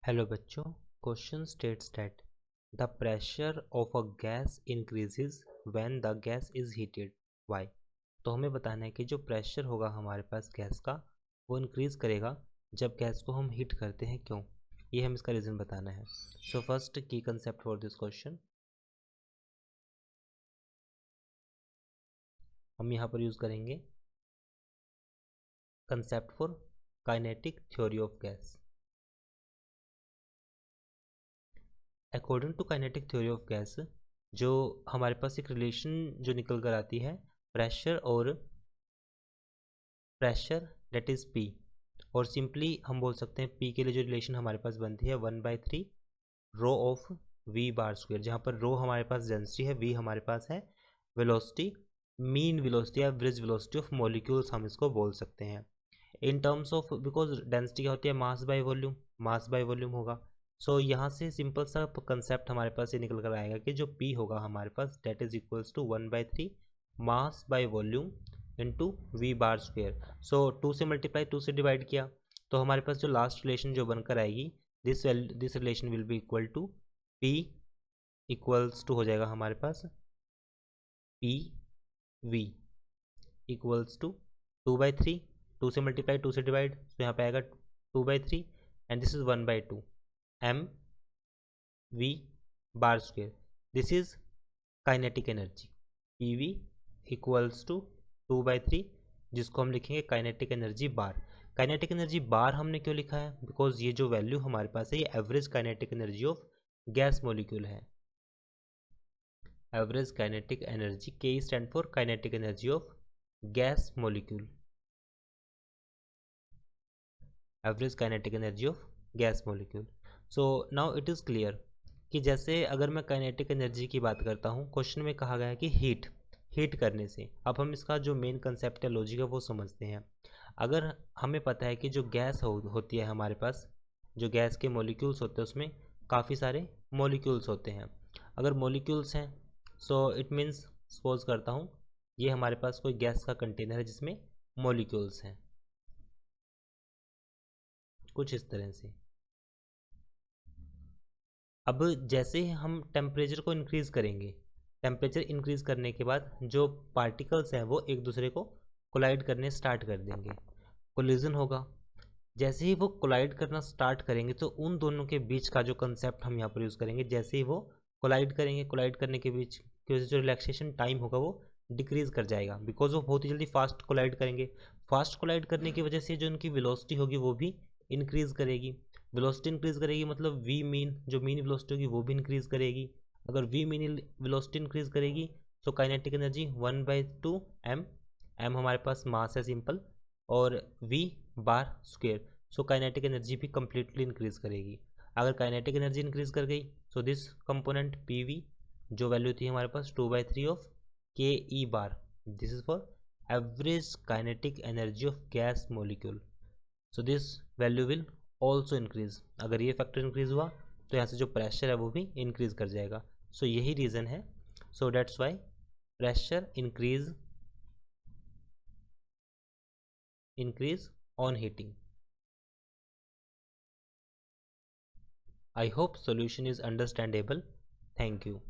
Hello बच्चों, question states that the pressure of a gas increases when the gas is heated why. तो हमें बताना है कि जो प्रेशर होगा हमारे पास गैस का वो इंक्रीज करेगा जब गैस को हम हीट करते हैं, क्यों? ये हम इसका रीज़न बताना है। So first key concept for this question हम यहाँ पर यूज़ करेंगे concept for kinetic theory of gas. According to kinetic theory of gas जो हमारे पास एक रिलेशन जो निकल कर आती है प्रेशर दैट इज़ पी, और सिंपली हम बोल सकते हैं पी के लिए जो रिलेशन हमारे पास बनती है 1/3 rho of v bar square, जहाँ पर रो हमारे पास डेंसिटी है, वी हमारे पास है वेलोसिटी, मीन वेलोसिटी या एवरेज वेलोसिटी ऑफ मॉलिक्यूल्स हम इसको बोल सकते हैं। In terms of, because density क्या होती है, मास बाय वॉल्यूम होगा। सो यहाँ से सिंपल सा कंसेप्ट हमारे पास ये निकल कर आएगा कि जो पी होगा हमारे पास that is equals to 1/3 mass by volume into V bar square. So 2 से मल्टीप्लाई 2 से डिवाइड किया तो हमारे पास जो लास्ट रिलेशन जो बनकर आएगी this relation will be equal to P equals to हो जाएगा हमारे पास पी वी इक्वल्स टू 2/3, 2 से मल्टीप्लाई 2 से डिवाइड, तो यहाँ पे आएगा 2/3 and this is 1/2 M V bar square. This is kinetic energy P V equals to 2/3, जिसको हम लिखेंगे kinetic energy bar. Kinetic energy bar हमने क्यों लिखा है? बिकॉज ये जो वैल्यू हमारे पास है ये average kinetic energy of gas molecule है। एवरेज काइनेटिक एनर्जी के stand for kinetic energy of gas molecule, average kinetic energy of gas molecule. So now it is clear कि जैसे अगर मैं काइनेटिक एनर्जी की बात करता हूँ, क्वेश्चन में कहा गया है कि हीट करने से। अब हम इसका जो मेन कंसेप्ट है, लॉजिक है, वो समझते हैं। अगर हमें पता है कि जो गैस होती है हमारे पास, जो गैस के मॉलिक्यूल्स होते हैं उसमें काफ़ी सारे मॉलिक्यूल्स होते हैं। अगर मॉलिक्यूल्स हैं सो इट मीन्स, सपोज करता हूँ ये हमारे पास कोई गैस का कंटेनर है जिसमें मॉलिक्यूल्स हैं कुछ इस तरह से। अब जैसे ही हम टेम्परेचर को इंक्रीज़ करेंगे, टेम्परेचर इंक्रीज़ करने के बाद जो पार्टिकल्स हैं वो एक दूसरे को कोलाइड करने स्टार्ट कर देंगे, कोलिजन होगा। जैसे ही वो कोलाइड करना स्टार्ट करेंगे तो उन दोनों के बीच का जो कंसेप्ट हम यहाँ पर यूज़ करेंगे, जैसे ही वो कोलाइड करेंगे, कोलाइड करने के बीच की वजह से जो रिलैक्सेशन टाइम होगा वो डिक्रीज़ कर जाएगा, बिकॉज वो बहुत ही जल्दी फास्ट कोलाइड करेंगे। फास्ट कोलाइड करने की वजह से जो उनकी वेलोसिटी होगी वो भी इंक्रीज़ करेगी। वेलोसिटी इंक्रीज़ करेगी मतलब वी मीन, जो मीन वेलोसिटी होगी वो भी इंक्रीज़ करेगी। अगर वी मीन वेलोसिटी इंक्रीज़ करेगी तो काइनेटिक एनर्जी 1/2 एम, एम हमारे पास मास है सिंपल, और V bar square. So kinetic energy भी कम्प्लीटली इंक्रीज़ करेगी। अगर काइनेटिक एनर्जी इंक्रीज़ कर गई so this component P V, जो वैल्यू थी हमारे पास 2/3 of K E bar, this is for average kinetic energy of gas molecule. So this value will also increase. अगर ये फैक्टर इंक्रीज हुआ तो यहाँ से जो प्रेशर है वो भी इंक्रीज कर जाएगा। सो यही रीज़न है। So that's why pressure increase on heating. I hope solution is understandable. Thank you.